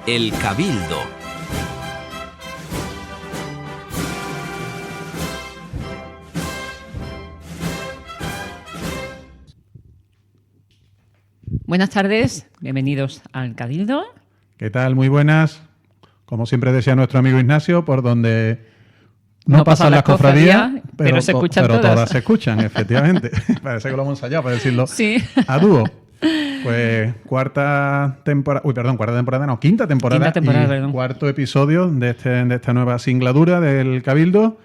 El Cabildo. Buenas tardes, bienvenidos al Cabildo. ¿Qué tal? Muy buenas. Como siempre decía nuestro amigo Ignacio, por donde no pasan las cofradías, pero se escuchan todas se escuchan, efectivamente. Parece que lo hemos ensayado para decirlo sí. a dúo. Pues quinta temporada, y cuarto episodio de esta nueva singladura del Cabildo.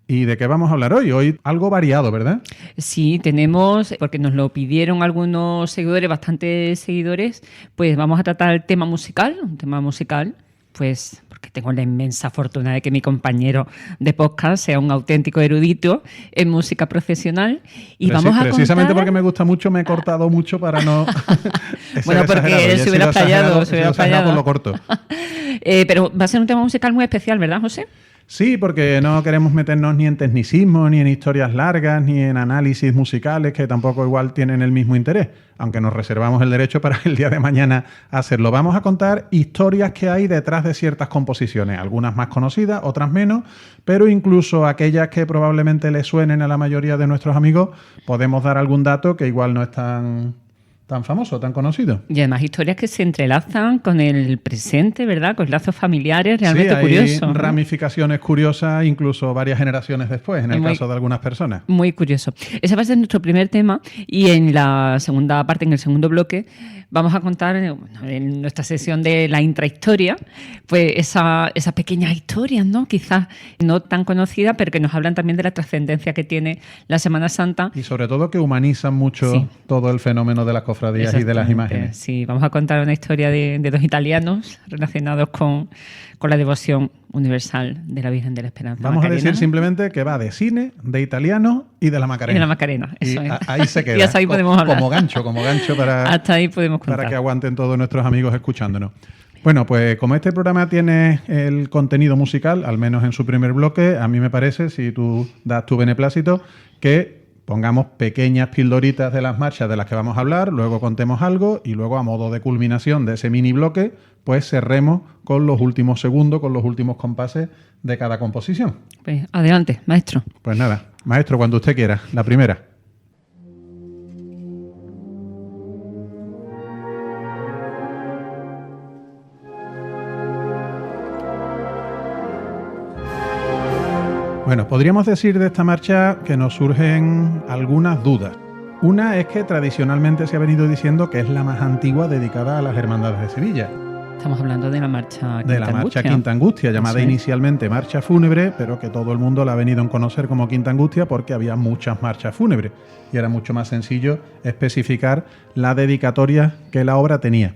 ¿Y de qué vamos a hablar hoy? Hoy algo variado, ¿verdad? Sí, tenemos, porque nos lo pidieron algunos seguidores, bastantes seguidores, pues vamos a tratar el tema musical, un tema musical, pues porque tengo la inmensa fortuna de que mi compañero de podcast sea un auténtico erudito en música profesional. Y vamos a precisamente porque me gusta mucho, me he cortado mucho para no... Bueno, porque se hubiera fallado. Por lo corto. Pero va a ser un tema musical muy especial, ¿verdad, José? Sí, porque no queremos meternos ni en tecnicismo, ni en historias largas, ni en análisis musicales que tampoco igual tienen el mismo interés, aunque nos reservamos el derecho para el día de mañana hacerlo. Vamos a contar historias que hay detrás de ciertas composiciones, algunas más conocidas, otras menos, pero incluso aquellas que probablemente les suenen a la mayoría de nuestros amigos, podemos dar algún dato que igual no es tan famoso, tan conocido. Y además historias que se entrelazan con el presente, ¿verdad? Con lazos familiares realmente curiosos. Sí, hay ramificaciones curiosas incluso varias generaciones después, en el caso de algunas personas. Muy curioso. Ese va a ser nuestro primer tema y en la segunda parte, en el segundo bloque, vamos a contar en nuestra sesión de la intrahistoria, pues esas pequeñas historias, ¿no? Quizás no tan conocidas, pero que nos hablan también de la trascendencia que tiene la Semana Santa. Y sobre todo que humanizan mucho todo el fenómeno de las cofradías y de las imágenes. Sí, vamos a contar una historia de dos italianos relacionados con la devoción universal de la Virgen de la Esperanza. Vamos Macarena. A decir simplemente que va de cine, de italiano y de la Macarena. Y de la Macarena, eso y es. Ahí se queda. Y hasta ahí podemos hablar. Como gancho para, hasta ahí podemos contar. Para que aguanten todos nuestros amigos escuchándonos. Bueno, pues como este programa tiene el contenido musical, al menos en su primer bloque, a mí me parece, si tú das tu beneplácito, que pongamos pequeñas pildoritas de las marchas de las que vamos a hablar, luego contemos algo y luego a modo de culminación de ese mini bloque, pues cerremos con los últimos segundos, con los últimos compases de cada composición. Pues adelante, maestro. Pues nada, maestro, cuando usted quiera, la primera. Bueno, podríamos decir de esta marcha que nos surgen algunas dudas. Una es que tradicionalmente se ha venido diciendo que es la más antigua dedicada a las Hermandades de Sevilla. Estamos hablando de la marcha Quinta De la marcha Quinta Angustia, llamada inicialmente marcha fúnebre, pero que todo el mundo la ha venido a conocer como Quinta Angustia porque había muchas marchas fúnebres y era mucho más sencillo especificar la dedicatoria que la obra tenía.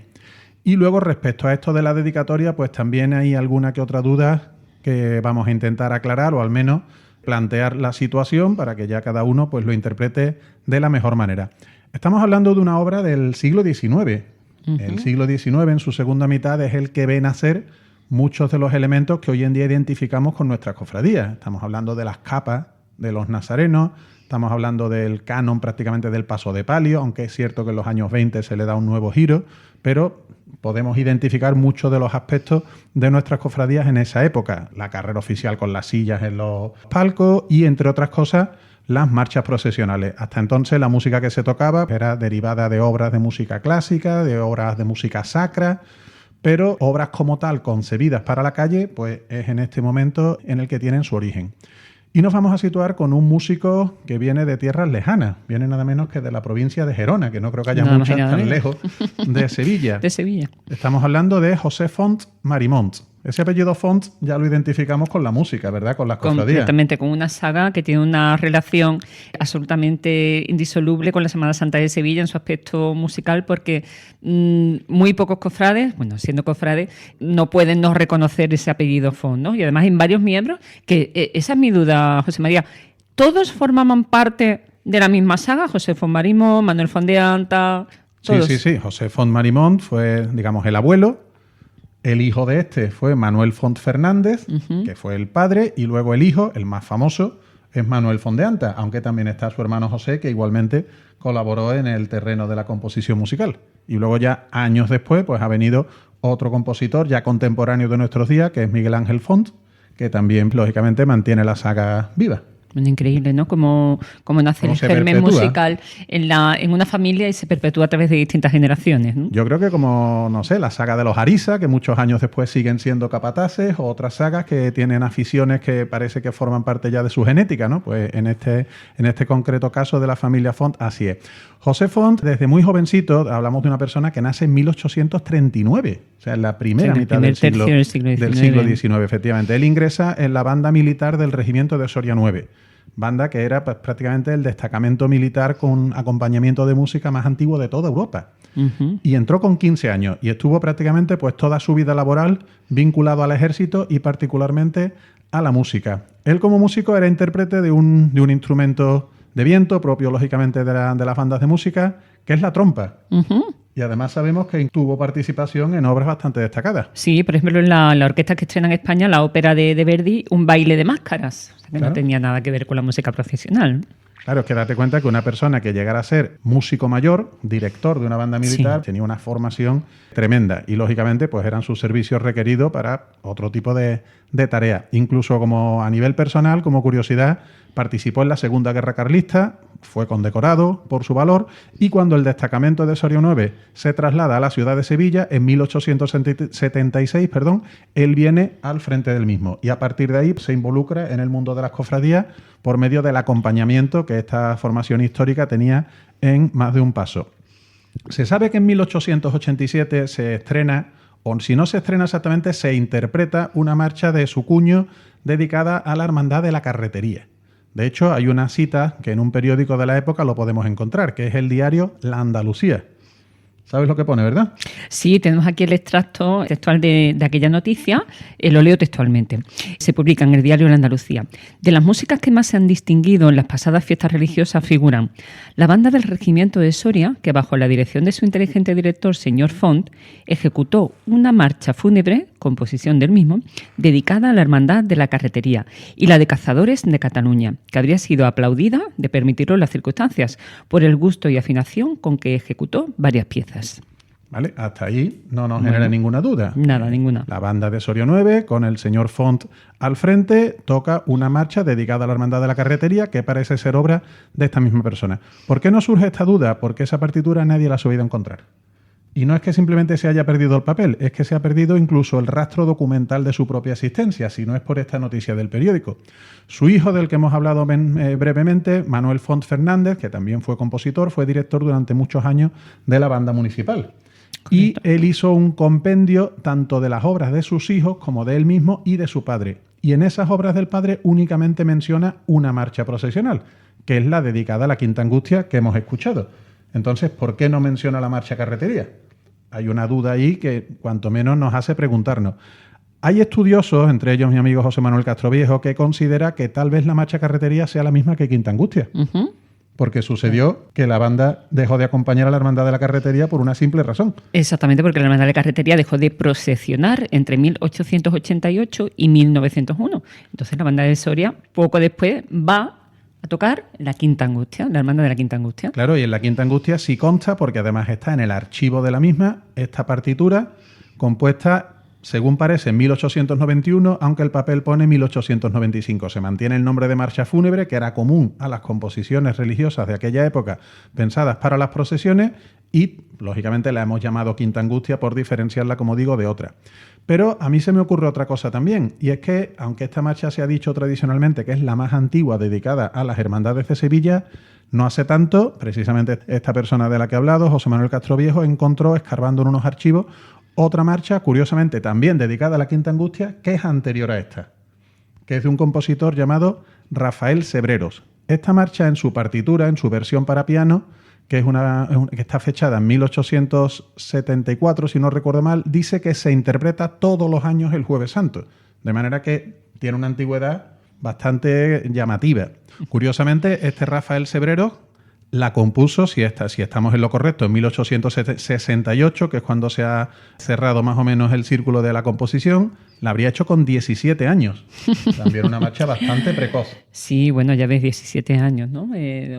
Y luego respecto a esto de la dedicatoria, pues también hay alguna que otra duda que vamos a intentar aclarar o al menos plantear la situación para que ya cada uno pues lo interprete de la mejor manera. Estamos hablando de una obra del siglo XIX. Uh-huh. El siglo XIX en su segunda mitad es el que ve nacer muchos de los elementos que hoy en día identificamos con nuestras cofradías. Estamos hablando de las capas de los nazarenos, estamos hablando del canon prácticamente del paso de palio, aunque es cierto que en los años 20 se le da un nuevo giro, pero podemos identificar muchos de los aspectos de nuestras cofradías en esa época. La carrera oficial con las sillas en los palcos y, entre otras cosas, las marchas procesionales. Hasta entonces la música que se tocaba era derivada de obras de música clásica, de obras de música sacra, pero obras como tal concebidas para la calle, pues es en este momento en el que tienen su origen. Y nos vamos a situar con un músico que viene de tierras lejanas, viene nada menos que de la provincia de Gerona, que no creo que haya muchas tan lejos de Sevilla. De Sevilla. Estamos hablando de José Font Marimont. Ese apellido Font ya lo identificamos con la música, ¿verdad? Con las cofradías. Completamente, con una saga que tiene una relación absolutamente indisoluble con la Semana Santa de Sevilla en su aspecto musical, porque muy pocos cofrades, bueno, siendo cofrades, no pueden no reconocer ese apellido Font, ¿no? Y además hay varios miembros que, esa es mi duda, José María, ¿todos formaban parte de la misma saga? José Font Marimont, Manuel Font de Anta, todos. Sí. José Font Marimont fue, digamos, el abuelo. El hijo de este fue Manuel Font Fernández, que fue el padre, y luego el hijo, el más famoso, es Manuel Fondeanta, aunque también está su hermano José, que igualmente colaboró en el terreno de la composición musical. Y luego ya años después pues ha venido otro compositor ya contemporáneo de nuestros días, que es Miguel Ángel Font, que también lógicamente mantiene la saga viva. Bueno, increíble, ¿no? Cómo nace el germen musical en una familia y se perpetúa a través de distintas generaciones, ¿no? Yo creo que como, no sé, la saga de los Arisa, que muchos años después siguen siendo capataces, o otras sagas que tienen aficiones que parece que forman parte ya de su genética, ¿no? Pues en este concreto caso de la familia Font, así es. José Font, desde muy jovencito, hablamos de una persona que nace en 1839, o sea, en la primera mitad del siglo XIX, efectivamente. Él ingresa en la banda militar del regimiento de Soria 9. Banda que era pues, prácticamente el destacamento militar con acompañamiento de música más antiguo de toda Europa. Uh-huh. Y entró con 15 años y estuvo prácticamente pues, toda su vida laboral vinculado al ejército y particularmente a la música. Él como músico era intérprete de un instrumento de viento propio, lógicamente, de las bandas de música, que es la trompa. Uh-huh. Y además sabemos que tuvo participación en obras bastante destacadas. Sí, por ejemplo, en la orquesta que estrena en España, la ópera de Verdi, Un baile de máscaras, o sea, que claro, no tenía nada que ver con la música profesional. Claro, es que date cuenta que una persona que llegara a ser músico mayor, director de una banda militar, sí, tenía una formación tremenda y, lógicamente, pues eran sus servicios requeridos para otro tipo de tareas. Incluso como a nivel personal, como curiosidad, participó en la Segunda Guerra Carlista, fue condecorado por su valor y cuando el destacamento de Soria 9 se traslada a la ciudad de Sevilla, en 1876, él viene al frente del mismo y a partir de ahí se involucra en el mundo de las cofradías por medio del acompañamiento que esta formación histórica tenía en más de un paso. Se sabe que en 1887 se estrena, o si no se estrena exactamente, se interpreta una marcha de su cuño dedicada a la Hermandad de la Carretería. De hecho, hay una cita que en un periódico de la época lo podemos encontrar, que es el diario La Andalucía. ¿Sabes lo que pone, verdad? Sí, tenemos aquí el extracto textual de aquella noticia, lo leo textualmente. Se publica en el diario La Andalucía. De las músicas que más se han distinguido en las pasadas fiestas religiosas figuran la banda del regimiento de Soria, que bajo la dirección de su inteligente director, señor Font, ejecutó una marcha fúnebre, composición del mismo, dedicada a la Hermandad de la Carretería, y la de Cazadores de Cataluña, que habría sido aplaudida, de permitirlo las circunstancias, por el gusto y afinación con que ejecutó varias piezas. ¿Vale? Hasta ahí no nos genera ninguna duda. Nada, ninguna. La banda de Soria 9, con el señor Font al frente, toca una marcha dedicada a la Hermandad de la Carretería, que parece ser obra de esta misma persona. ¿Por qué no surge esta duda? Porque esa partitura nadie la ha sabido encontrar. Y no es que simplemente se haya perdido el papel, es que se ha perdido incluso el rastro documental de su propia existencia, si no es por esta noticia del periódico. Su hijo, del que hemos hablado brevemente, Manuel Font Fernández, que también fue compositor, fue director durante muchos años de la banda municipal. Y él hizo un compendio tanto de las obras de sus hijos como de él mismo y de su padre. Y en esas obras del padre únicamente menciona una marcha procesional, que es la dedicada a la Quinta Angustia que hemos escuchado. Entonces, ¿por qué no menciona la marcha Carretería? Hay una duda ahí que cuanto menos nos hace preguntarnos. Hay estudiosos, entre ellos mi amigo José Manuel Castroviejo, que considera que tal vez la marcha Carretería sea la misma que Quinta Angustia. Uh-huh. Porque sucedió que la banda dejó de acompañar a la Hermandad de la Carretería por una simple razón. Exactamente, porque la Hermandad de la Carretería dejó de procesionar entre 1888 y 1901. Entonces la banda de Soria poco después va a tocar la Quinta Angustia, la Hermandad de la Quinta Angustia. Claro, y en la Quinta Angustia sí consta, porque además está en el archivo de la misma, esta partitura compuesta, según parece, en 1891, aunque el papel pone 1895. Se mantiene el nombre de marcha fúnebre, que era común a las composiciones religiosas de aquella época, pensadas para las procesiones, y, lógicamente, la hemos llamado Quinta Angustia por diferenciarla, como digo, de otra. Pero a mí se me ocurre otra cosa también, y es que, aunque esta marcha se ha dicho tradicionalmente que es la más antigua dedicada a las hermandades de Sevilla, no hace tanto, precisamente esta persona de la que he hablado, José Manuel Castroviejo, encontró, escarbando en unos archivos, otra marcha, curiosamente también dedicada a la Quinta Angustia, que es anterior a esta, que es de un compositor llamado Rafael Sebreros. Esta marcha, en su partitura, en su versión para piano, que está fechada en 1874, si no recuerdo mal, dice que se interpreta todos los años el Jueves Santo, de manera que tiene una antigüedad bastante llamativa. Curiosamente, este Rafael Sebreros la compuso, si estamos en lo correcto, en 1868, que es cuando se ha cerrado más o menos el círculo de la composición, la habría hecho con 17 años. También una marcha bastante precoz. Sí, bueno, ya ves, 17 años, ¿no?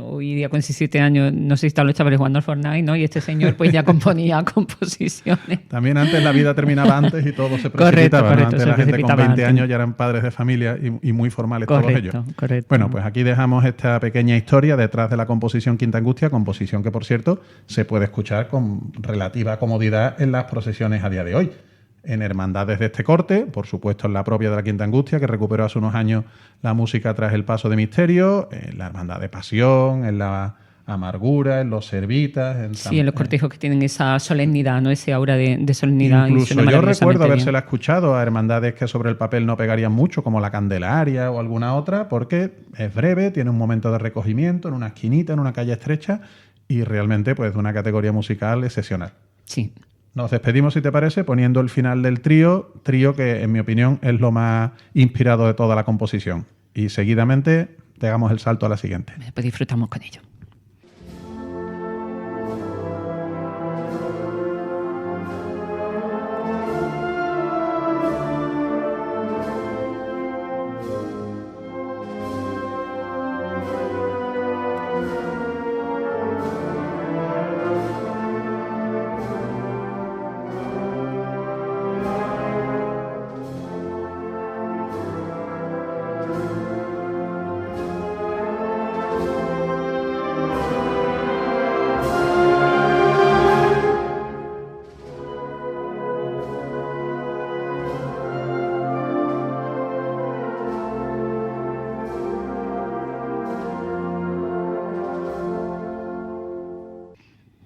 Hoy día con 17 años, no sé si están los chavales jugando al Fortnite, ¿no? Y este señor pues ya componía composiciones. También antes la vida terminaba antes y todo se precipitaba, ¿no? Antes la gente con 20 años ya eran padres de familia y muy formales todos ellos. Correcto. Bueno, pues aquí dejamos esta pequeña historia detrás de la composición Quinta Angustia, composición que, por cierto, se puede escuchar con relativa comodidad en las procesiones a día de hoy. En hermandades de este corte, por supuesto en la propia de la Quinta Angustia, que recuperó hace unos años la música tras el paso de Misterio, en la Hermandad de Pasión, en la Amargura, en los Servitas... En los cortejos que tienen esa solemnidad, ¿no? Ese aura de solemnidad. Incluso yo recuerdo habérsela escuchado a hermandades que sobre el papel no pegarían mucho, como la Candelaria o alguna otra, porque es breve, tiene un momento de recogimiento en una esquinita, en una calle estrecha, y realmente pues de una categoría musical excepcional. Sí. Nos despedimos, si te parece, poniendo el final del trío que, en mi opinión, es lo más inspirado de toda la composición. Y seguidamente, damos el salto a la siguiente. Pues disfrutamos con ello.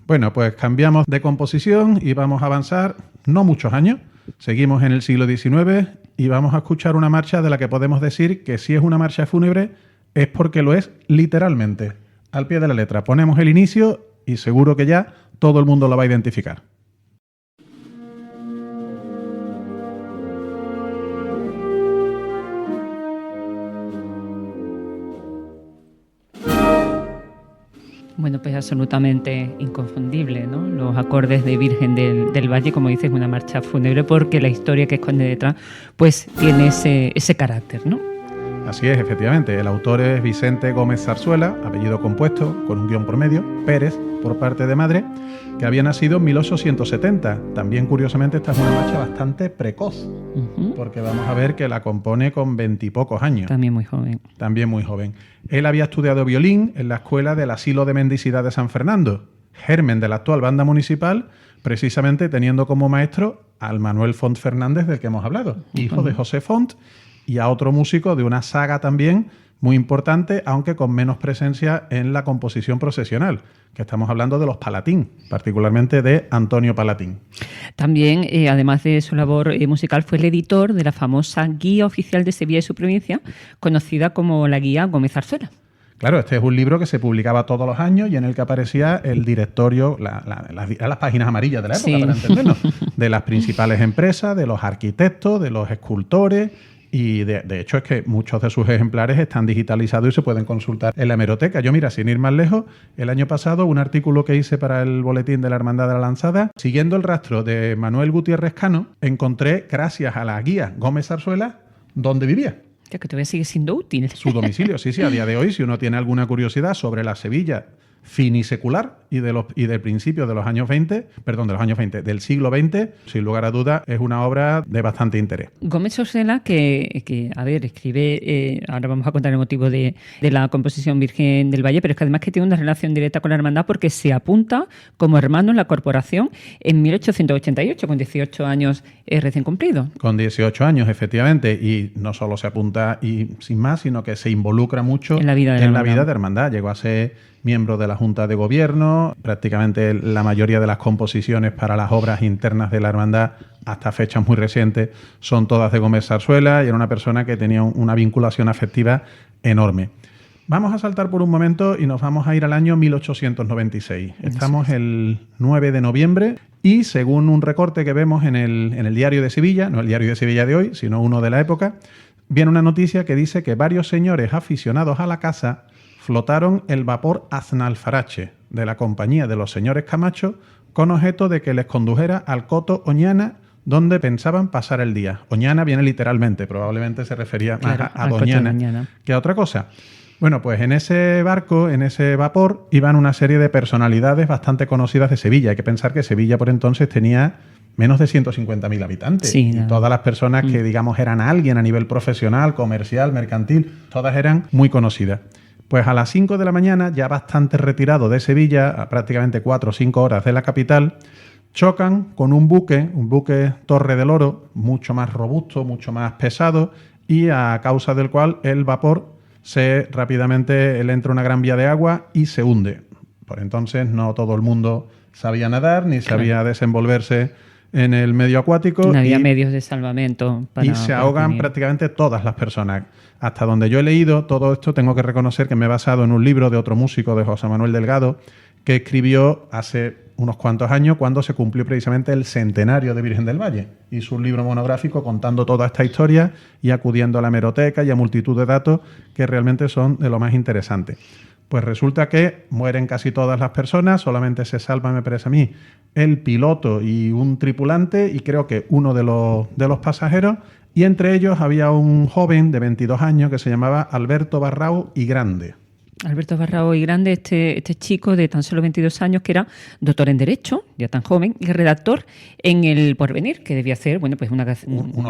Bueno, pues cambiamos de composición y vamos a avanzar no muchos años. Seguimos en el siglo XIX y vamos a escuchar una marcha de la que podemos decir que si es una marcha fúnebre es porque lo es literalmente. Al pie de la letra ponemos el inicio y seguro que ya todo el mundo lo va a identificar. Bueno, pues absolutamente inconfundible, ¿no? Los acordes de Virgen del Valle, como dices, una marcha fúnebre, porque la historia que esconde detrás, pues tiene ese carácter, ¿no? Así es, efectivamente. El autor es Vicente Gómez Zarzuela, apellido compuesto, con un guión por medio, Pérez, por parte de madre, que había nacido en 1870. También, curiosamente, esta es una marcha bastante precoz, porque vamos a ver que la compone con 20 y pocos años. También muy joven. También muy joven. Él había estudiado violín en la escuela del Asilo de Mendicidad de San Fernando, germen de la actual banda municipal, precisamente teniendo como maestro al Manuel Font Fernández, del que hemos hablado, hijo de José Font, y a otro músico de una saga también muy importante, aunque con menos presencia en la composición procesional, que estamos hablando de los Palatín, particularmente de Antonio Palatín. También, además de su labor musical, fue el editor de la famosa Guía Oficial de Sevilla y su provincia, conocida como la Guía Gómez Zarzuela. Claro, este es un libro que se publicaba todos los años y en el que aparecía el directorio, las páginas amarillas de la época, para entendernos, de las principales empresas, de los arquitectos, de los escultores. Y de hecho es que muchos de sus ejemplares están digitalizados y se pueden consultar en la hemeroteca. Yo, mira, sin ir más lejos, el año pasado un artículo que hice para el boletín de la Hermandad de la Lanzada, siguiendo el rastro de Manuel Gutiérrez Cano, encontré, gracias a la guía Gómez Zarzuela, dónde vivía. Que todavía sigue siendo útil. Su domicilio, sí, a día de hoy, si uno tiene alguna curiosidad sobre la Sevilla finisecular y del principio de los años 20, del siglo XX, sin lugar a dudas, es una obra de bastante interés. Gómez Zarzuela, que a ver, escribe, ahora vamos a contar el motivo de la composición Virgen del Valle, pero es que además que tiene una relación directa con la hermandad porque se apunta como hermano en la corporación en 1888, con 18 años recién cumplido. Con 18 años, efectivamente, y no solo se apunta y sin más, sino que se involucra mucho en la vida de hermandad. Llegó a ser miembro de la Junta de Gobierno, prácticamente la mayoría de las composiciones para las obras internas de la hermandad hasta fechas muy recientes son todas de Gómez Zarzuela y era una persona que tenía una vinculación afectiva enorme. Vamos a saltar por un momento y nos vamos a ir al año 1896. Estamos el 9 de noviembre y según un recorte que vemos en el Diario de Sevilla, no el Diario de Sevilla de hoy, sino uno de la época, viene una noticia que dice que varios señores aficionados a la caza flotaron el vapor Aznalfarache de la compañía de los señores Camacho con objeto de que les condujera al Coto Oñana, donde pensaban pasar el día. Oñana viene literalmente, probablemente se refería más a Doñana que a otra cosa. Bueno, pues en ese barco, en ese vapor, iban una serie de personalidades bastante conocidas de Sevilla. Hay que pensar que Sevilla por entonces tenía menos de 150.000 habitantes. Sí, y todas las personas que, digamos, eran alguien a nivel profesional, comercial, mercantil, todas eran muy conocidas. Pues a las 5 de la mañana, ya bastante retirado de Sevilla, a prácticamente 4 o 5 horas de la capital, chocan con un buque Torre del Oro, mucho más robusto, mucho más pesado, y a causa del cual el vapor rápidamente entra una gran vía de agua y se hunde. Por entonces no todo el mundo sabía nadar ni sabía desenvolverse en el medio acuático. No había medios de salvamento. Y se ahogan prácticamente todas las personas. Hasta donde yo he leído todo esto, tengo que reconocer que me he basado en un libro de otro músico, de José Manuel Delgado, que escribió hace unos cuantos años cuando se cumplió precisamente el centenario de Virgen del Valle. Hizo un libro monográfico contando toda esta historia y acudiendo a la hemeroteca y a multitud de datos que realmente son de lo más interesante. Pues resulta que mueren casi todas las personas, solamente se salva, me parece a mí, el piloto y un tripulante y creo que uno de los pasajeros, y entre ellos había un joven de 22 años que se llamaba Alberto Barrao y Grande. Alberto Barrao y Grande, este chico de tan solo 22 años que era doctor en Derecho, ya tan joven, y redactor en El Porvenir, que debía ser, bueno, pues uno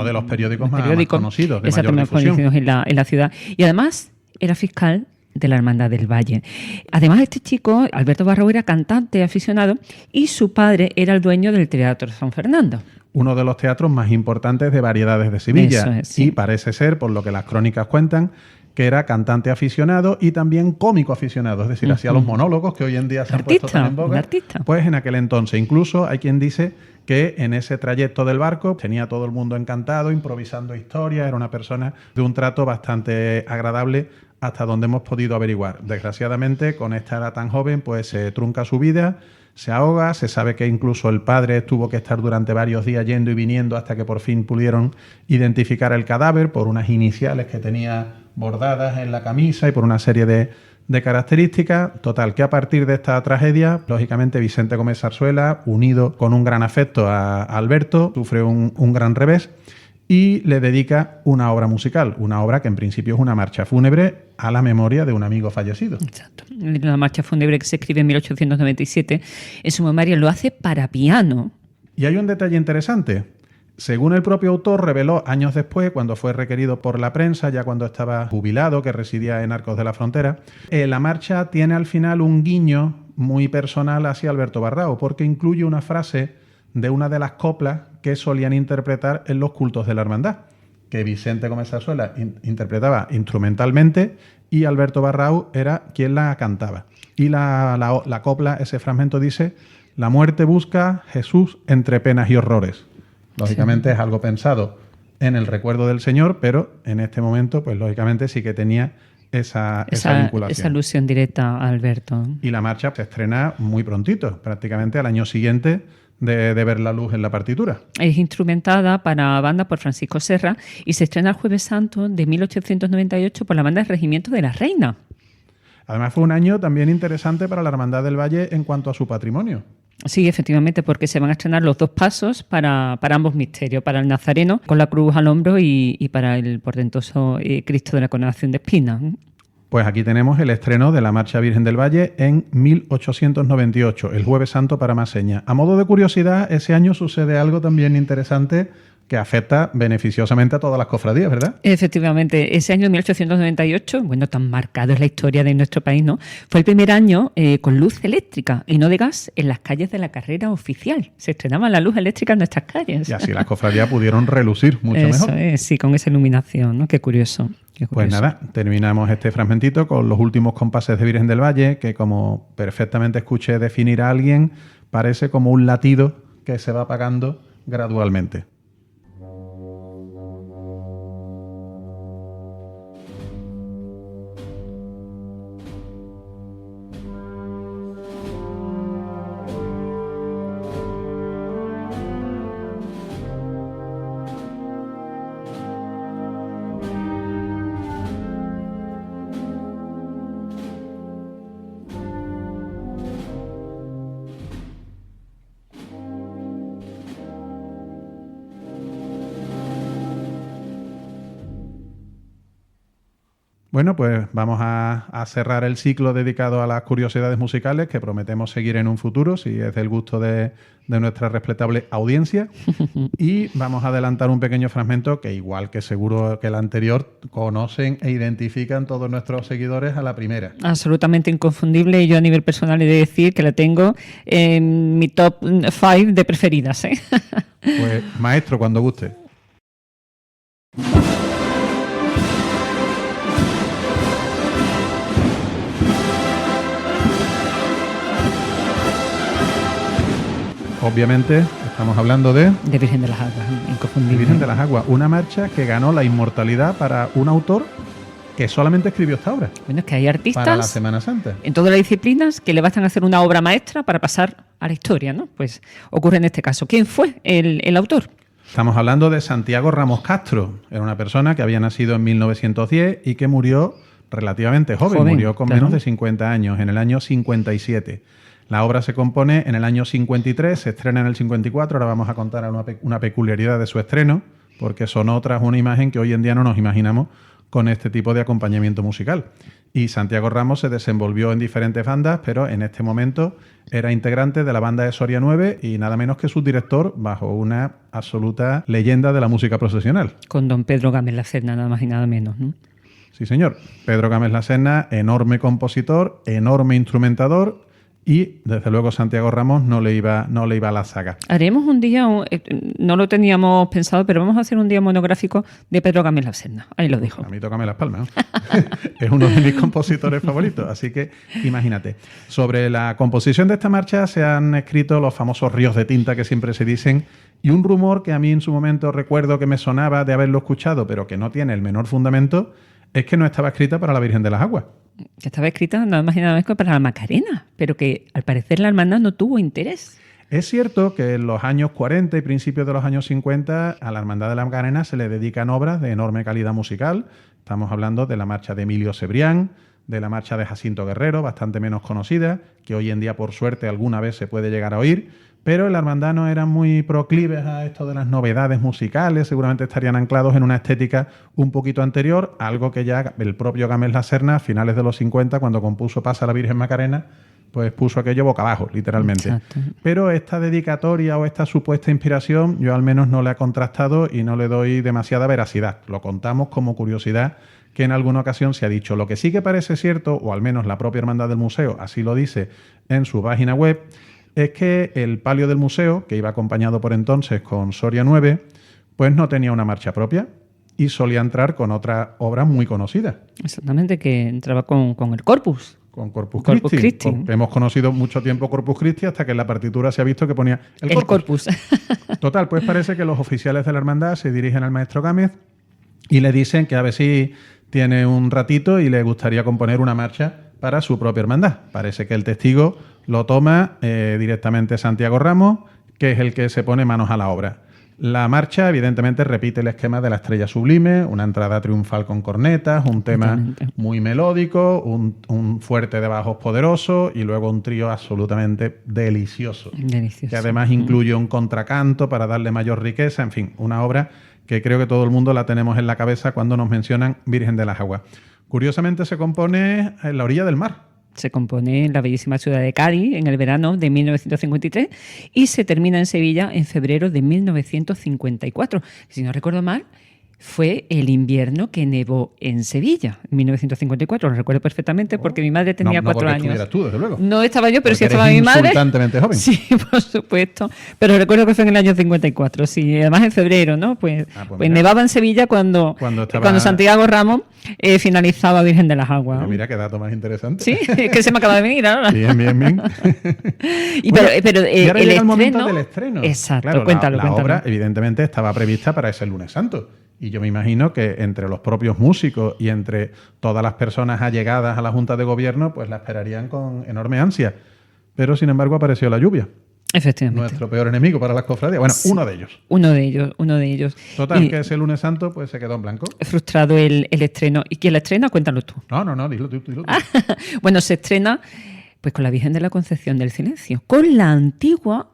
de los periódicos más conocidos, de mayor más difusión. Conocidos en la ciudad. Y además era fiscal de la Hermandad del Valle. Además, este chico, Alberto Barrao, era cantante aficionado y su padre era el dueño del Teatro San Fernando. Uno de los teatros más importantes de variedades de Sevilla. Eso es, sí. Y parece ser, por lo que las crónicas cuentan, que era cantante aficionado y también cómico aficionado, es decir, hacía los monólogos que hoy en día se han puesto tan en boga. Pues en aquel entonces, incluso hay quien dice que en ese trayecto del barco tenía todo el mundo encantado, improvisando historias, era una persona de un trato bastante agradable hasta donde hemos podido averiguar. Desgraciadamente, con esta edad tan joven, pues se trunca su vida, se ahoga, se sabe que incluso el padre tuvo que estar durante varios días yendo y viniendo hasta que por fin pudieron identificar el cadáver por unas iniciales que tenía bordadas en la camisa y por una serie de características. Total, que a partir de esta tragedia, lógicamente Vicente Gómez Zarzuela, unido con un gran afecto a Alberto, sufre un gran revés y le dedica una obra musical, una obra que en principio es una marcha fúnebre a la memoria de un amigo fallecido. Exacto. La marcha fúnebre que se escribe en 1897, en su memoria lo hace para piano. Y hay un detalle interesante. Según el propio autor, reveló años después, cuando fue requerido por la prensa, ya cuando estaba jubilado, que residía en Arcos de la Frontera, la marcha tiene al final un guiño muy personal hacia Alberto Barrao, porque incluye una frase de una de las coplas que solían interpretar en los cultos de la hermandad, que Vicente Gómez Zarzuela interpretaba instrumentalmente y Alberto Barrao era quien la cantaba. Y la copla, ese fragmento dice: la muerte busca Jesús entre penas y horrores. Lógicamente sí. Es algo pensado en el recuerdo del Señor, pero en este momento, pues lógicamente sí que tenía esa vinculación. Esa alusión directa a Alberto. Y la marcha se estrena muy prontito, prácticamente al año siguiente de ver la luz en la partitura. Es instrumentada para banda por Francisco Serra y se estrena el Jueves Santo de 1898 por la banda del Regimiento de la Reina. Además fue un año también interesante para la Hermandad del Valle en cuanto a su patrimonio. Sí, efectivamente, porque se van a estrenar los dos pasos para ambos misterios, para el Nazareno con la cruz al hombro y para el portentoso Cristo de la Coronación de Espinas. Pues aquí tenemos el estreno de la Marcha Virgen del Valle en 1898, el Jueves Santo para más señas. A modo de curiosidad, ese año sucede algo también interesante que afecta beneficiosamente a todas las cofradías, ¿verdad? Efectivamente, ese año de 1898, bueno, tan marcado es la historia de nuestro país, ¿no? Fue el primer año con luz eléctrica y no de gas en las calles de la carrera oficial. Se estrenaba la luz eléctrica en nuestras calles. Y así las cofradías pudieron relucir mucho mejor. Eso es, sí, con esa iluminación, ¿no? Qué curioso. Pues nada, terminamos este fragmentito con los últimos compases de Virgen del Valle, que como perfectamente escuché definir a alguien, parece como un latido que se va apagando gradualmente. Bueno, pues vamos a cerrar el ciclo dedicado a las curiosidades musicales que prometemos seguir en un futuro, si es del gusto de nuestra respetable audiencia. Y vamos a adelantar un pequeño fragmento que, igual que seguro que el anterior, conocen e identifican todos nuestros seguidores a la primera. Absolutamente inconfundible. Y yo a nivel personal he de decir que la tengo en mi top 5 de preferidas, ¿eh? Pues maestro, cuando guste. Obviamente estamos hablando de Virgen de las Aguas, inconfundible. Virgen de las Aguas, una marcha que ganó la inmortalidad para un autor que solamente escribió esta obra. Bueno, es que hay artistas para la Semana Santa. En todas las disciplinas que le bastan a hacer una obra maestra para pasar a la historia, ¿no? Pues ocurre en este caso. ¿Quién fue el autor? Estamos hablando de Santiago Ramos Castro. Era una persona que había nacido en 1910 y que murió relativamente joven. Murió con menos de 50 años, en el año 57. La obra se compone en el año 53, se estrena en el 54. Ahora vamos a contar una peculiaridad de su estreno, porque son una imagen que hoy en día no nos imaginamos con este tipo de acompañamiento musical. Y Santiago Ramos se desenvolvió en diferentes bandas, pero en este momento era integrante de la banda de Soria 9 y nada menos que su director, bajo una absoluta leyenda de la música procesional. Con don Pedro Gámez La Serna, nada más y nada menos, ¿no? Sí, señor. Pedro Gámez La Serna, enorme compositor, enorme instrumentador. Y, desde luego, Santiago Ramos no le iba a la saga. Haremos un día, no lo teníamos pensado, pero vamos a hacer un día monográfico de Pedro Gámez La Serna. Ahí lo dejo. A mí tócame las palmas, ¿no? Es uno de mis compositores favoritos, así que imagínate. Sobre la composición de esta marcha se han escrito los famosos ríos de tinta que siempre se dicen, y un rumor que a mí en su momento recuerdo que me sonaba de haberlo escuchado, pero que no tiene el menor fundamento, es que no estaba escrita para la Virgen de las Aguas. Que estaba escrita nada más y nada menos que para la Macarena, pero que al parecer la hermandad no tuvo interés. Es cierto que en los años 40 y principios de los años 50 a la Hermandad de la Macarena se le dedican obras de enorme calidad musical. Estamos hablando de la marcha de Emilio Cebrián, de la marcha de Jacinto Guerrero, bastante menos conocida, que hoy en día por suerte alguna vez se puede llegar a oír. Pero en la hermandad no eran muy proclives a esto de las novedades musicales, seguramente estarían anclados en una estética un poquito anterior, algo que ya el propio Gámez La Serna, a finales de los 50, cuando compuso Pasa la Virgen Macarena, pues puso aquello boca abajo, literalmente. Exacto. Pero esta dedicatoria o esta supuesta inspiración, yo al menos no la he contrastado y no le doy demasiada veracidad. Lo contamos como curiosidad que en alguna ocasión se ha dicho. Lo que sí que parece cierto, o al menos la propia hermandad del museo así lo dice en su página web, es que el palio del museo, que iba acompañado por entonces con Soria 9, pues no tenía una marcha propia y solía entrar con otra obra muy conocida. Exactamente, que entraba con el Corpus. Con Corpus Christi. Hemos conocido mucho tiempo Corpus Christi hasta que en la partitura se ha visto que ponía el Corpus. Total, pues parece que los oficiales de la hermandad se dirigen al maestro Gámez y le dicen que a ver si tiene un ratito y le gustaría componer una marcha para su propia hermandad. Parece que el testigo lo toma directamente Santiago Ramos, que es el que se pone manos a la obra. La marcha, evidentemente, repite el esquema de la Estrella Sublime, una entrada triunfal con cornetas, un tema muy melódico, un fuerte de bajos poderoso y luego un trío absolutamente delicioso. Que además incluye un contracanto para darle mayor riqueza, en fin, una obra que creo que todo el mundo la tenemos en la cabeza cuando nos mencionan Virgen de las Aguas. Curiosamente se compone en la orilla del mar. Se compone en la bellísima ciudad de Cádiz en el verano de 1953 y se termina en Sevilla en febrero de 1954. Si no recuerdo mal, fue el invierno que nevó en Sevilla, en 1954. Lo recuerdo perfectamente porque mi madre tenía 4 años. No, tú, desde luego. No estaba yo, pero porque sí estaba mi madre. Insultantemente joven. Sí, por supuesto. Pero recuerdo que fue en el año 54, sí. Además en febrero, ¿no? Pues nevaba en Sevilla cuando Santiago Ramos finalizaba Virgen de las Aguas. Pero mira qué dato más interesante. Sí, es que se me acaba de venir ahora. Bien. Y bueno, pero el llega el momento del estreno. Exacto, claro, cuéntalo. La obra, evidentemente, estaba prevista para ese lunes santo. Y yo me imagino que entre los propios músicos y entre todas las personas allegadas a la Junta de Gobierno, pues la esperarían con enorme ansia. Pero, sin embargo, apareció la lluvia. Efectivamente. Nuestro peor enemigo para las cofradías. Bueno, sí. Uno de ellos. Total, que ese lunes santo pues se quedó en blanco. Frustrado el estreno. ¿Y quién la estrena? Cuéntalo tú. No, dilo tú. Bueno, se estrena pues con la Virgen de la Concepción del Silencio, con la antigua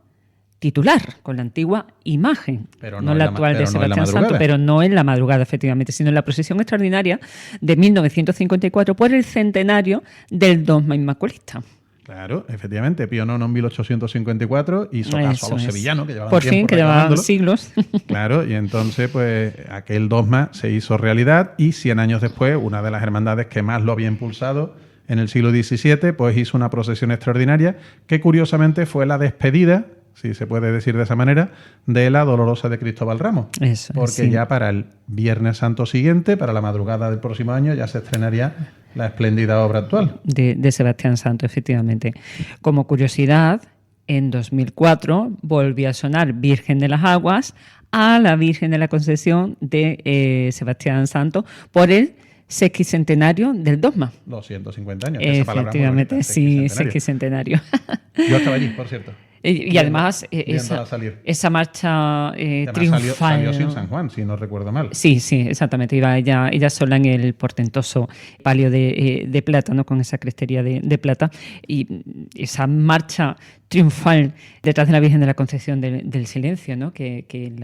titular, con la antigua imagen, Pero no la actual de Sebastián Santo, pero no en la madrugada, efectivamente, sino en la procesión extraordinaria de 1954 por el centenario del dogma inmaculista. Claro, efectivamente, Pío IX en 1854 hizo caso a los sevillanos, que llevaban por tiempo fin, que llevaban reclamándolo. siglos. Claro, y entonces pues aquel dogma se hizo realidad y 100 años después, una de las hermandades que más lo había impulsado en el siglo XVII, pues hizo una procesión extraordinaria que curiosamente fue la despedida, si se puede decir de esa manera, de la Dolorosa de Cristóbal Ramos. Eso, porque sí. ya para el Viernes Santo siguiente, para la madrugada del próximo año, ya se estrenaría la espléndida obra actual. De Sebastián Santo, efectivamente. Como curiosidad, en 2004 volvió a sonar Virgen de las Aguas a la Virgen de la Concepción de Sebastián Santo por el sesquicentenario del dogma. Los 150 años. Esa palabra muy Efectivamente, bonita, sí, sesquicentenario. Yo estaba allí, por cierto. Y además viéndola salir. esa marcha Además, triunfal. salió sin San Juan, si no recuerdo mal. Sí, exactamente. Iba ella sola en el portentoso palio de plata, ¿no? Con esa crestería de plata. Y esa marcha triunfal detrás de la Virgen de la Concepción del Silencio, ¿no? Que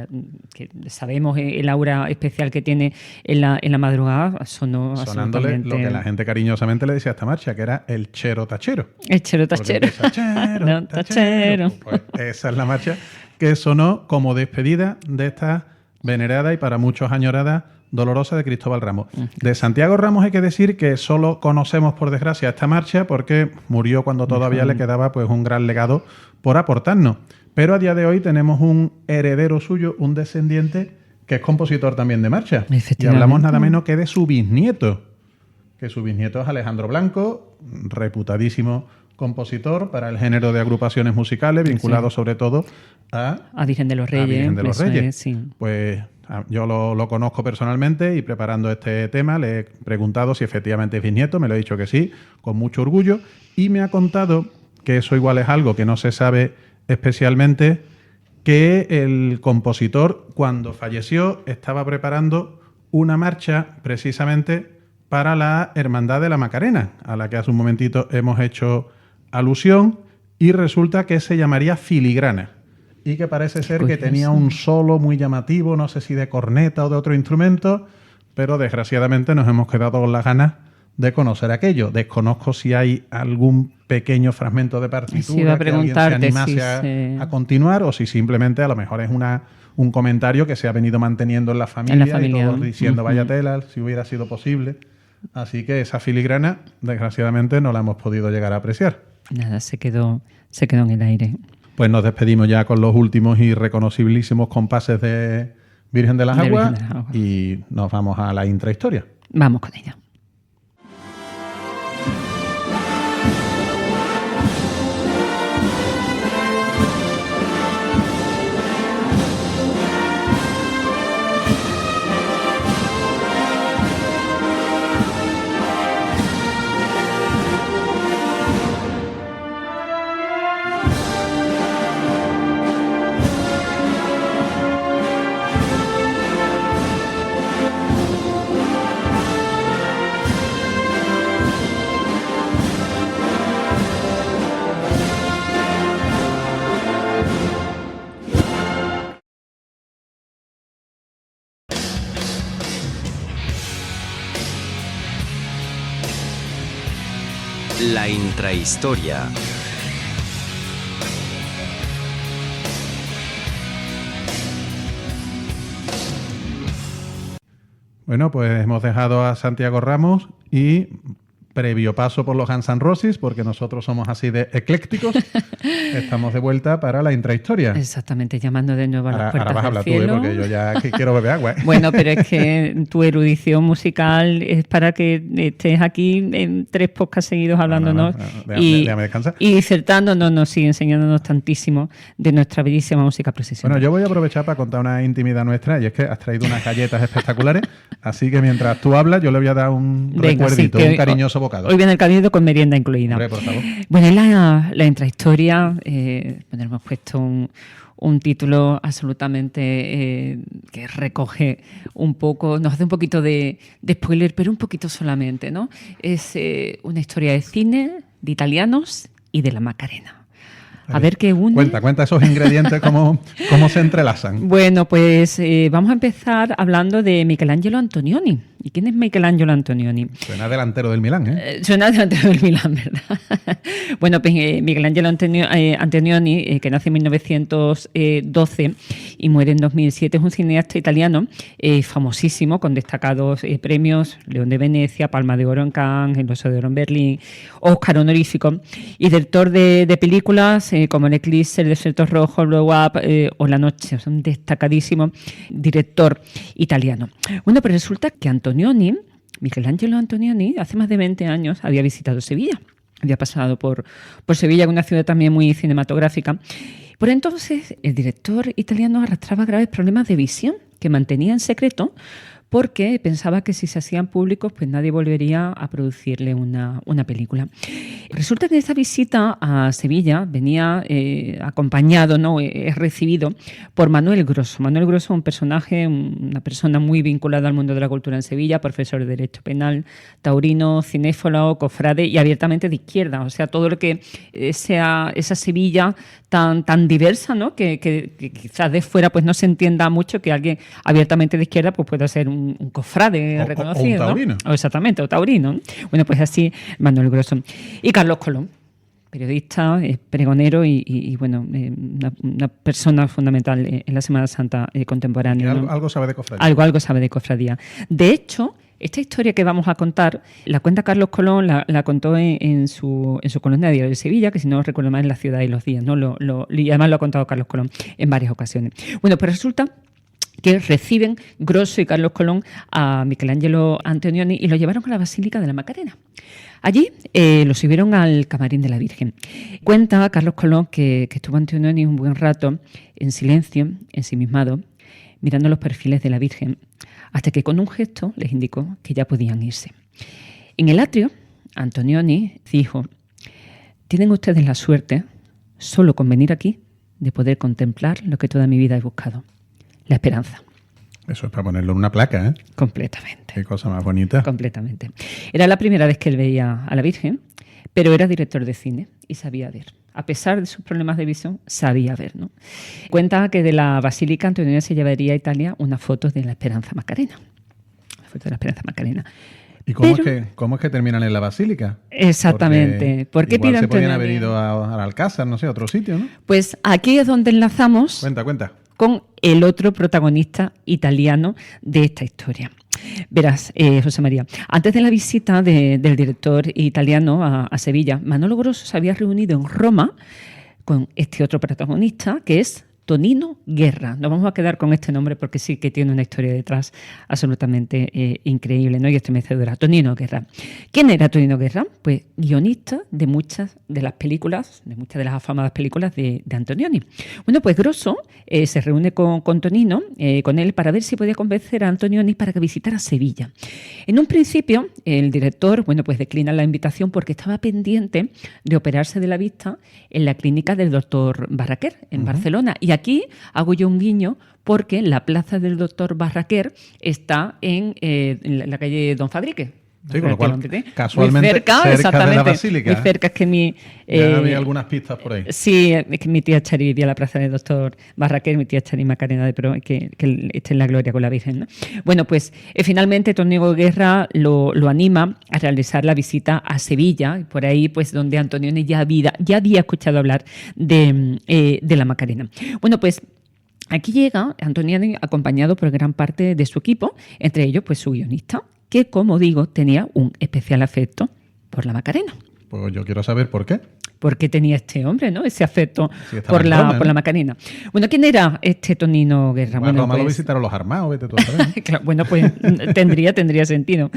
sabemos el aura especial que tiene en la madrugada, sonó sonándole absolutamente... lo que la gente cariñosamente le decía a esta marcha, que era el chero tachero. El chero tachero. Chero, tachero. Pues esa es la marcha que sonó como despedida de esta venerada y para muchos añorada Dolorosa de Cristóbal Ramos. De Santiago Ramos hay que decir que solo conocemos, por desgracia, esta marcha porque murió cuando todavía le quedaba pues un gran legado por aportarnos. Pero a día de hoy tenemos un heredero suyo, un descendiente, que es compositor también de marcha. Y hablamos nada menos que de su bisnieto, que su bisnieto es Alejandro Blanco, reputadísimo compositor para el género de agrupaciones musicales, vinculado sobre todo a Virgen de los Reyes. Virgen de los Reyes. Es, sí. Pues yo lo conozco personalmente y preparando este tema le he preguntado si efectivamente es bisnieto, me lo ha dicho que sí, con mucho orgullo, y me ha contado que eso igual es algo que no se sabe especialmente, que el compositor cuando falleció estaba preparando una marcha precisamente para la Hermandad de la Macarena, a la que hace un momentito hemos hecho alusión, y resulta que se llamaría Filigrana. Y que parece ser que tenía un solo muy llamativo, no sé si de corneta o de otro instrumento, pero desgraciadamente nos hemos quedado con las ganas de conocer aquello. Desconozco si hay algún pequeño fragmento de partitura que alguien se animase a continuar, o si simplemente a lo mejor es un comentario que se ha venido manteniendo en la familia. Y todos diciendo vaya tela, si hubiera sido posible. Así que esa filigrana, desgraciadamente, no la hemos podido llegar a apreciar. Nada, se quedó en el aire. Pues nos despedimos ya con los últimos y reconocebilísimos compases de Virgen de las Aguas y nos vamos a la intrahistoria. Vamos con ella. La intrahistoria. Bueno, pues hemos dejado a Santiago Ramos y previo paso por los Guns N' Roses, porque nosotros somos así de eclécticos, estamos de vuelta para la intrahistoria. Exactamente, llamando de nuevo a las puertas ahora vas a hablar del cielo. tú, porque yo ya quiero beber agua. Bueno, pero es que tu erudición musical es para que estés aquí en 3 podcasts seguidos hablándonos déjame descansar. Y disertándonos, sí, enseñándonos tantísimo de nuestra bellísima música procesional. Bueno, yo voy a aprovechar para contar una intimidad nuestra, y es que has traído unas galletas espectaculares, así que mientras tú hablas yo le voy a dar un recuerdito, un cariñoso bocado. Hoy viene el cabildo con merienda incluida. Hombre, por favor. Bueno, en la intrahistoria hemos puesto un título absolutamente que recoge un poco, nos hace un poquito de spoiler, pero un poquito solamente, ¿no? Es una historia de cine, de italianos y de la Macarena. A ver qué une. Cuenta esos ingredientes, cómo se entrelazan. Bueno, pues vamos a empezar hablando de Michelangelo Antonioni. ¿Y quién es Michelangelo Antonioni? Suena delantero del Milán, ¿eh? Suena delantero del Milán, ¿verdad? Bueno, pues Michelangelo Antonioni, que nace en 1912 y muere en 2007, es un cineasta italiano famosísimo, con destacados premios, León de Venecia, Palma de Oro en Cannes, el Oso de Oro en Berlín, Oscar honorífico, y director de películas como El Eclipse, El Desierto Rojo, Blow Up o La Noche. Es un destacadísimo director italiano. Bueno, pero resulta que Michelangelo Antonioni, hace más de 20 años había visitado Sevilla. Había pasado por Sevilla, una ciudad también muy cinematográfica. Por entonces, el director italiano arrastraba graves problemas de visión que mantenía en secreto porque pensaba que si se hacían públicos, pues nadie volvería a producirle una película. Resulta que esta visita a Sevilla venía acompañado, ¿no? Es recibido por Manuel Grosso. Manuel Grosso es un personaje, una persona muy vinculada al mundo de la cultura en Sevilla, profesor de Derecho Penal, taurino, cinéfilo, cofrade y abiertamente de izquierda. O sea, todo lo que sea esa Sevilla tan diversa, ¿no? Que quizás de fuera pues no se entienda mucho que alguien abiertamente de izquierda pues pueda ser un cofrade reconocido. O un taurino. ¿No? Exactamente, o taurino. Bueno, pues así Manuel Grosso. Y Carlos Colón, periodista, pregonero y bueno, una persona fundamental en la Semana Santa contemporánea. ¿No? Algo sabe de cofradía. Algo sabe de cofradía. De hecho, esta historia que vamos a contar la cuenta Carlos Colón, la contó en su columna de Diario de Sevilla, que si no recuerdo mal es La Ciudad y los Días, ¿no? Y además lo ha contado Carlos Colón en varias ocasiones. Bueno, pues resulta que reciben Grosso y Carlos Colón a Michelangelo Antonioni y lo llevaron a la Basílica de la Macarena. Allí lo subieron al camarín de la Virgen. Cuenta Carlos Colón que estuvo Antonioni un buen rato en silencio, ensimismado, mirando los perfiles de la Virgen, hasta que con un gesto les indicó que ya podían irse. En el atrio, Antonioni dijo: «Tienen ustedes la suerte, solo con venir aquí, de poder contemplar lo que toda mi vida he buscado, la esperanza». Eso es para ponerlo en una placa, ¿eh? Completamente. Qué cosa más bonita. Completamente. Era la primera vez que él veía a la Virgen, pero era director de cine y sabía ver. A pesar de sus problemas de visión, sabía ver, ¿no? Cuenta que de la Basílica Antonioni se llevaría a Italia unas fotos de la Esperanza Macarena. Una foto de la Esperanza Macarena. ¿Y cómo es que terminan en la Basílica? Exactamente. ¿Por qué pide se podían haber Antonioni? ido al Alcázar, no sé, a otro sitio, ¿no? Pues aquí es donde enlazamos Cuenta. con el otro protagonista italiano de esta historia. Verás, José María, antes de la visita del director italiano a Sevilla, Manolo Grosso se había reunido en Roma con este otro protagonista, que es Tonino Guerra. Nos vamos a quedar con este nombre porque sí que tiene una historia detrás absolutamente increíble, ¿no? Y estremecedora. Tonino Guerra. ¿Quién era Tonino Guerra? Pues guionista de muchas de las películas, de muchas de las afamadas películas de Antonioni. Bueno, pues Grosso se reúne con Tonino, con él, para ver si podía convencer a Antonioni para que visitara Sevilla. En un principio, el director, bueno, pues declina la invitación porque estaba pendiente de operarse de la vista en la clínica del doctor Barraquer, en Barcelona. Y aquí hago yo un guiño porque la plaza del doctor Barraquer está en la calle Don Fadrique. Sí, con lo cual, casualmente, muy cerca de la Basílica. Muy cerca, es que mi... Ya había algunas pistas por ahí. Sí, es que mi tía Chari vivía en la plaza del doctor Barraquer, mi tía Chari Macarena de Pro, que esté en la gloria con la Virgen, ¿no? Bueno, pues finalmente Tonino Guerra lo anima a realizar la visita a Sevilla, por ahí pues donde Antonioni ya había escuchado hablar de la Macarena. Bueno, pues aquí llega Antonioni acompañado por gran parte de su equipo, entre ellos pues su guionista, que, como digo, tenía un especial afecto por la Macarena. Pues yo quiero saber por qué. ¿Por qué tenía este hombre, ¿no? Ese afecto Sí, por la Macarena. Bueno, ¿quién era este Tonino Guerra? Bueno, pues, lo visitaron los armados, vete tú a saber, ¿no? Claro, bueno, pues tendría sentido.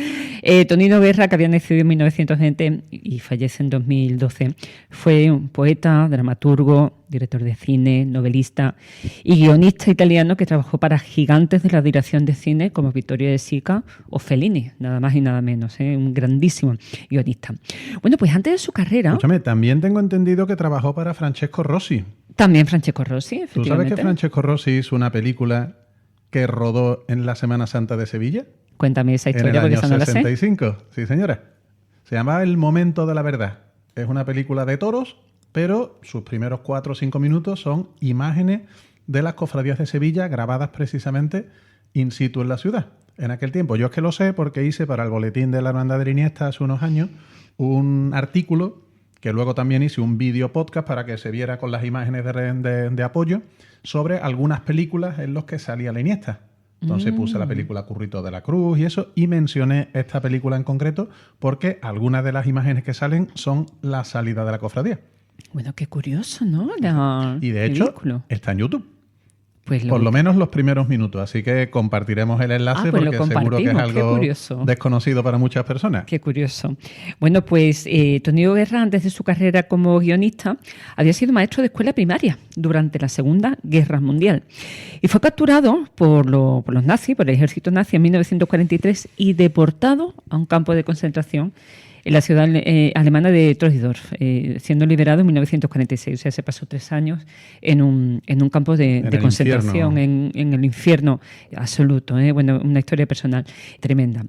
Tonino Guerra, que había nacido en 1920 y fallece en 2012, fue un poeta, dramaturgo, director de cine, novelista y guionista italiano que trabajó para gigantes de la dirección de cine como Vittorio De Sica o Fellini, nada más y nada menos, un grandísimo guionista. Bueno, pues antes de su carrera... Escúchame, también tengo entendido que trabajó para Francesco Rossi. También Francesco Rossi, efectivamente. ¿Tú sabes que Francesco Rossi hizo una película que rodó en la Semana Santa de Sevilla? Cuéntame esa historia, en el porque año esa no la sé. 65. Sí, señora. Se llamaba El Momento de la Verdad. Es una película de toros pero sus primeros 4 o 5 minutos son imágenes de las cofradías de Sevilla grabadas precisamente in situ en la ciudad. En aquel tiempo, yo es que lo sé porque hice para el boletín de la Hermandad de Iniesta hace unos años un artículo que luego también hice un vídeo podcast para que se viera con las imágenes de apoyo sobre algunas películas en las que salía la Iniesta. Entonces puse la película Currito de la Cruz y eso, y mencioné esta película en concreto porque algunas de las imágenes que salen son la salida de la cofradía. Bueno, qué curioso, ¿no? Y de hecho, está en YouTube. Pues por lo menos los primeros minutos. Así que compartiremos el enlace pues porque seguro que es algo desconocido para muchas personas. Qué curioso. Bueno, pues Tonino Guerra, antes de su carrera como guionista, había sido maestro de escuela primaria durante la Segunda Guerra Mundial. Y fue capturado por los nazis, por el ejército nazi en 1943 y deportado a un campo de concentración en la ciudad alemana de Troisdorf, siendo liberado en 1946. O sea, se pasó 3 años en un campo de concentración, en el infierno absoluto. Bueno, una historia personal tremenda.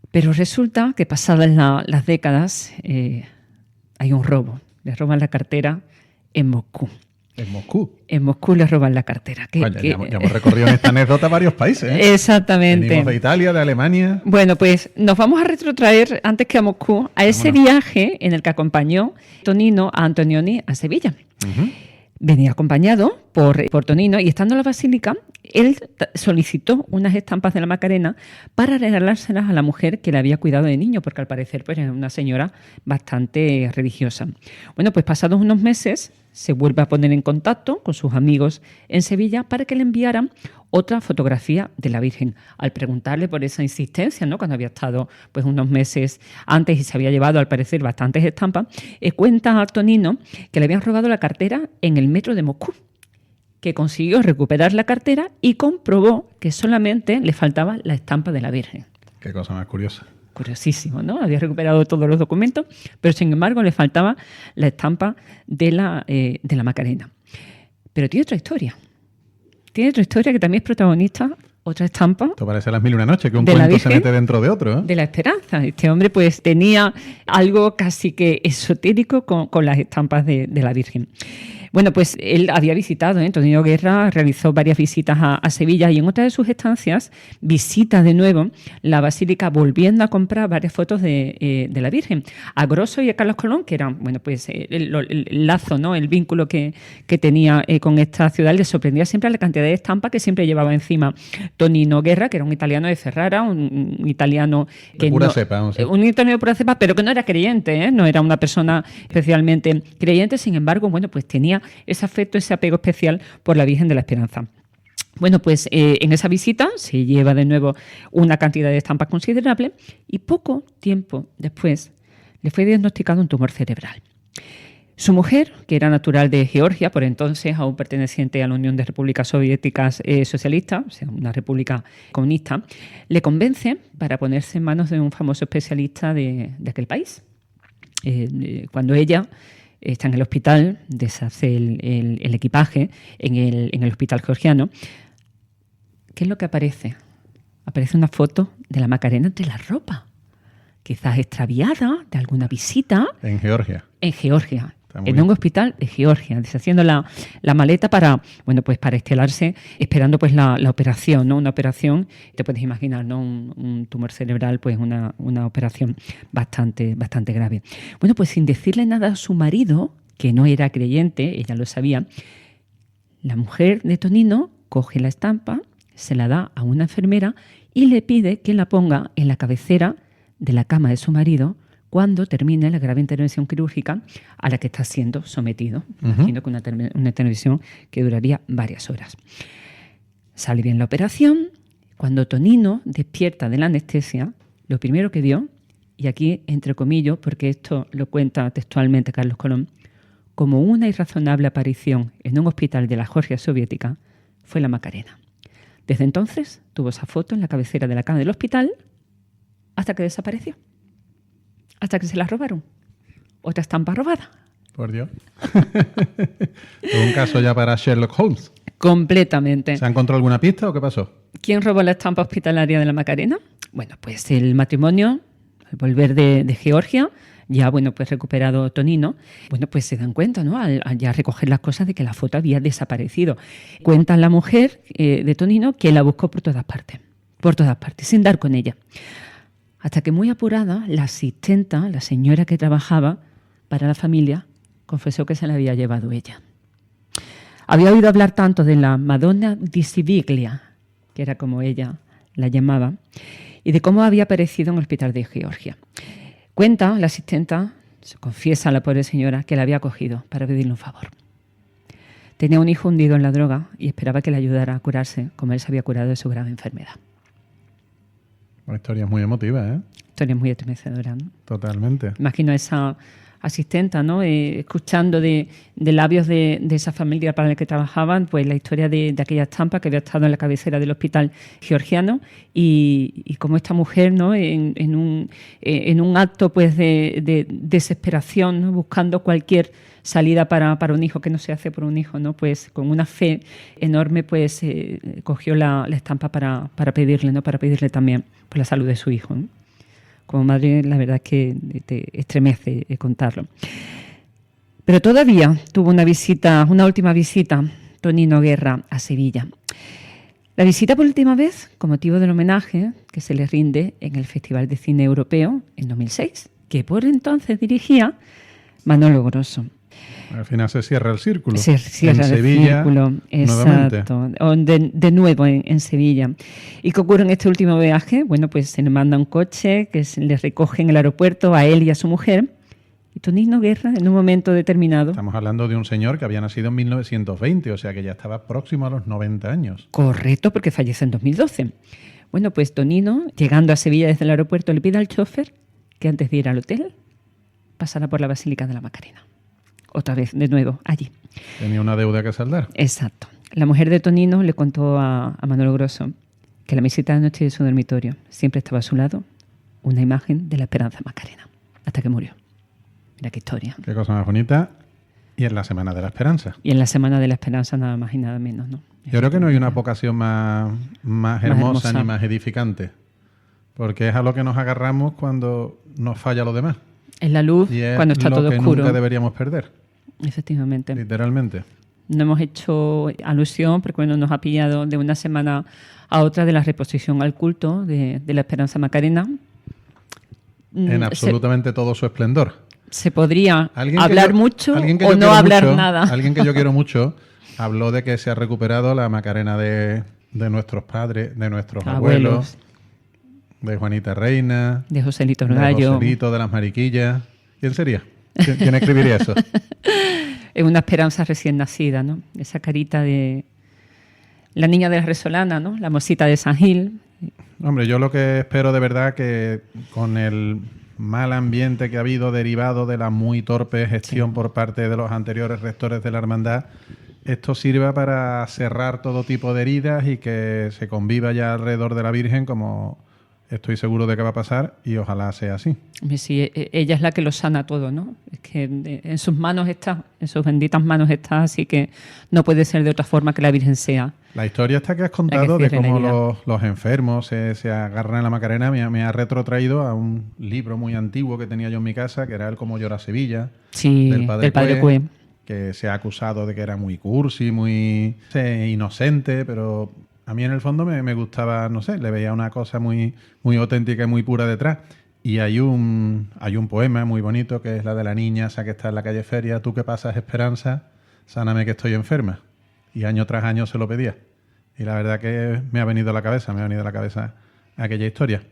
Pero resulta que pasadas las décadas hay un robo. Le roban la cartera en Moscú. ¿En Moscú? En Moscú le roban la cartera. Ya hemos recorrido en esta anécdota varios países. Exactamente. Venimos de Italia, de Alemania. Bueno, pues nos vamos a retrotraer antes que a Moscú a ese viaje en el que acompañó Tonino a Antonioni a Sevilla. Uh-huh. Venía acompañado por Tonino y estando en la basílica, él solicitó unas estampas de la Macarena para regalárselas a la mujer que le había cuidado de niño, porque al parecer pues, era una señora bastante religiosa. Bueno, pues pasados unos meses se vuelve a poner en contacto con sus amigos en Sevilla para que le enviaran otra fotografía de la Virgen. Al preguntarle por esa insistencia, ¿no? Cuando había estado pues, unos meses antes y se había llevado, al parecer, bastantes estampas, cuenta a Tonino que le habían robado la cartera en el metro de Moscú, que consiguió recuperar la cartera y comprobó que solamente le faltaba la estampa de la Virgen. Qué cosa más curiosa. Curiosísimo, ¿no? Había recuperado todos los documentos, pero sin embargo le faltaba la estampa de la Macarena. Pero tiene otra historia. Tiene otra historia que también es protagonista, otra estampa. Esto parece las 1001 noches, que un cuento Virgen, se mete dentro de otro, ¿eh? De la esperanza. Este hombre pues tenía algo casi que esotérico con las estampas de la Virgen. Bueno, pues él había visitado, Tonino Guerra realizó varias visitas a Sevilla y en otra de sus estancias visita de nuevo la basílica volviendo a comprar varias fotos de la Virgen. A Grosso y a Carlos Colón, que eran, bueno, pues el lazo, ¿no? El vínculo que tenía con esta ciudad, le sorprendía siempre la cantidad de estampas que siempre llevaba encima Tonino Guerra, que era un italiano de Ferrara, un italiano que de pura cepa, no sé. Un italiano de pura cepa, pero que no era creyente, no era una persona especialmente creyente, sin embargo, bueno, pues tenía ese afecto, ese apego especial por la Virgen de la Esperanza. Bueno, pues en esa visita se lleva de nuevo una cantidad de estampas considerable y poco tiempo después le fue diagnosticado un tumor cerebral. Su mujer, que era natural de Georgia, por entonces aún perteneciente a la Unión de Repúblicas Soviéticas Socialistas, o sea, una república comunista, le convence para ponerse en manos de un famoso especialista de aquel país. Cuando ella está en el hospital, deshace el equipaje en el hospital georgiano. ¿Qué es lo que aparece? Aparece una foto de la Macarena entre la ropa, quizás extraviada de alguna visita. En Georgia. En Georgia. En un hospital de Georgia, deshaciendo la maleta para estelarse, esperando pues la operación, ¿no? Una operación, te puedes imaginar, ¿no? Un tumor cerebral, pues una operación bastante grave. Bueno, pues sin decirle nada a su marido, que no era creyente, ella lo sabía, la mujer de Tonino coge la estampa, se la da a una enfermera y le pide que la ponga en la cabecera de la cama de su marido cuando termine la grave intervención quirúrgica a la que está siendo sometido. Uh-huh. Imagino que una intervención que duraría varias horas. Sale bien la operación. Cuando Tonino despierta de la anestesia, lo primero que vio, y aquí entre comillas, porque esto lo cuenta textualmente Carlos Colón, como una irrazonable aparición en un hospital de la Georgia soviética, fue la Macarena. Desde entonces tuvo esa foto en la cabecera de la cama del hospital hasta que desapareció. Hasta que se la robaron. Otra estampa robada. Por Dios. ¿Es un caso ya para Sherlock Holmes? Completamente. ¿Se ha encontrado alguna pista o qué pasó? ¿Quién robó la estampa hospitalaria de la Macarena? Bueno, pues el matrimonio, al volver de Georgia, ya, bueno, pues recuperado Tonino, bueno, pues se dan cuenta, ¿no? Al ya recoger las cosas de que la foto había desaparecido. Cuenta la mujer de Tonino que la buscó por todas partes, sin dar con ella. Hasta que muy apurada, la asistenta, la señora que trabajaba para la familia, confesó que se la había llevado ella. Había oído hablar tanto de la Madonna di Siviglia, que era como ella la llamaba, y de cómo había aparecido en el hospital de Georgia. Cuenta la asistenta, se confiesa a la pobre señora, que la había cogido para pedirle un favor. Tenía un hijo hundido en la droga y esperaba que le ayudara a curarse, como él se había curado de su grave enfermedad. Una historia muy emotiva, ¿eh? Historia muy estremecedora, ¿no? Totalmente. Imagino a esa asistenta, ¿no? Escuchando de labios de esa familia para la que trabajaban, pues la historia de aquella estampa que había estado en la cabecera del hospital georgiano y cómo esta mujer, ¿no? En un acto pues de desesperación, ¿no? Buscando cualquier salida para un hijo que no se hace por un hijo, ¿no? Pues con una fe enorme pues cogió la estampa para pedirle, ¿no? Para pedirle también por la salud de su hijo, ¿no? Como madre, la verdad es que te estremece contarlo. Pero todavía tuvo una última visita, Tonino Guerra, a Sevilla. La visita por última vez con motivo del homenaje que se le rinde en el Festival de Cine Europeo en 2006, que por entonces dirigía Manolo Grosso. Al final se cierra el círculo. Se cierra en el Sevilla, círculo, exacto. De nuevo en Sevilla. ¿Y qué ocurre en este último viaje? Bueno, pues se le manda un coche que se le recoge en el aeropuerto a él y a su mujer. Y Tonino Guerra, en un momento determinado... Estamos hablando de un señor que había nacido en 1920, o sea que ya estaba próximo a los 90 años. Correcto, porque falleció en 2012. Bueno, pues Tonino, llegando a Sevilla desde el aeropuerto, le pide al chofer que antes de ir al hotel pasara por la Basílica de la Macarena. Otra vez, de nuevo, allí. Tenía una deuda que saldar. Exacto. La mujer de Tonino le contó a Manolo Grosso que la mesita de noche de su dormitorio siempre estaba a su lado una imagen de la Esperanza Macarena, hasta que murió. Mira qué historia. Qué cosa más bonita. Y en la Semana de la Esperanza. Y en la Semana de la Esperanza nada más y nada menos, ¿no? Yo creo que no hay una vocación más hermosa ni más edificante. Porque es a lo que nos agarramos cuando nos falla lo demás. Es la luz y es cuando está todo lo que oscuro. Nunca deberíamos perder. Efectivamente. Literalmente. No hemos hecho alusión, porque bueno, nos ha pillado de una semana a otra de la reposición al culto de la Esperanza Macarena. En absolutamente todo su esplendor. Se podría hablar mucho o no hablar nada. Alguien que yo quiero mucho habló de que se ha recuperado la Macarena de nuestros padres, de nuestros abuelos, de Juanita Reina, de Joselito Gallo, de Joselito, de las Mariquillas. ¿Quién sería? ¿Quién escribiría eso? Es una esperanza recién nacida, ¿no? Esa carita de la niña de la Resolana, ¿no? La mosita de San Gil. Hombre, yo lo que espero de verdad que con el mal ambiente que ha habido derivado de la muy torpe gestión por parte de los anteriores rectores de la hermandad, esto sirva para cerrar todo tipo de heridas y que se conviva ya alrededor de la Virgen, como estoy seguro de que va a pasar, y ojalá sea así. Sí, ella es la que lo sana todo, ¿no? Es que en sus manos está, en sus benditas manos está, así que no puede ser de otra forma que la Virgen sea. La historia esta que has contado de cómo los enfermos se agarran a la Macarena me ha retrotraído a un libro muy antiguo que tenía yo en mi casa, que era El Cómo llora Sevilla, sí, del Padre Cue, que se ha acusado de que era muy cursi, muy inocente, pero a mí en el fondo me gustaba, no sé, le veía una cosa muy, muy auténtica y muy pura detrás. Y hay un poema muy bonito que es la de la niña esa que está en la calle Feria: tú que pasas esperanza, sáname que estoy enferma. Y año tras año se lo pedía. Y la verdad que me ha venido a la cabeza aquella historia.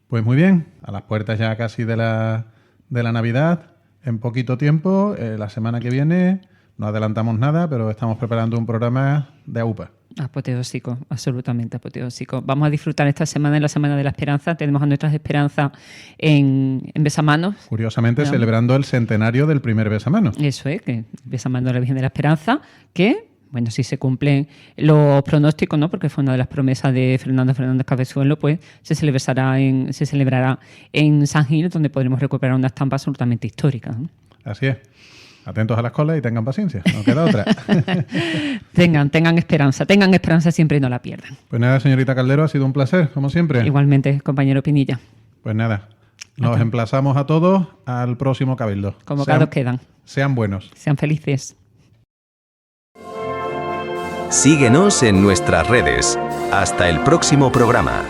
Pues muy bien, a las puertas ya casi de la Navidad, en poquito tiempo, la semana que viene, no adelantamos nada, pero estamos preparando un programa de AUPA. Apoteósico, absolutamente apoteósico. Vamos a disfrutar esta semana, en la Semana de la Esperanza. Tenemos a nuestras esperanzas en besamanos. Curiosamente, ¿no? Celebrando el centenario del primer besamanos. Eso es, que besamanos a la Virgen de la Esperanza, que, bueno, si se cumplen los pronósticos, ¿no? Porque fue una de las promesas de Fernando Fernández Cabezuelo, pues se celebrará en San Gil, donde podremos recuperar una estampa absolutamente histórica, ¿no? Así es. Atentos a las colas y tengan paciencia, no queda otra. tengan esperanza siempre y no la pierdan. Pues nada, señorita Caldero, ha sido un placer, como siempre. Igualmente, compañero Pinilla. Pues nada, Nos emplazamos a todos al próximo Cabildo. Convocados quedan. Sean buenos. Sean felices. Síguenos en nuestras redes. Hasta el próximo programa.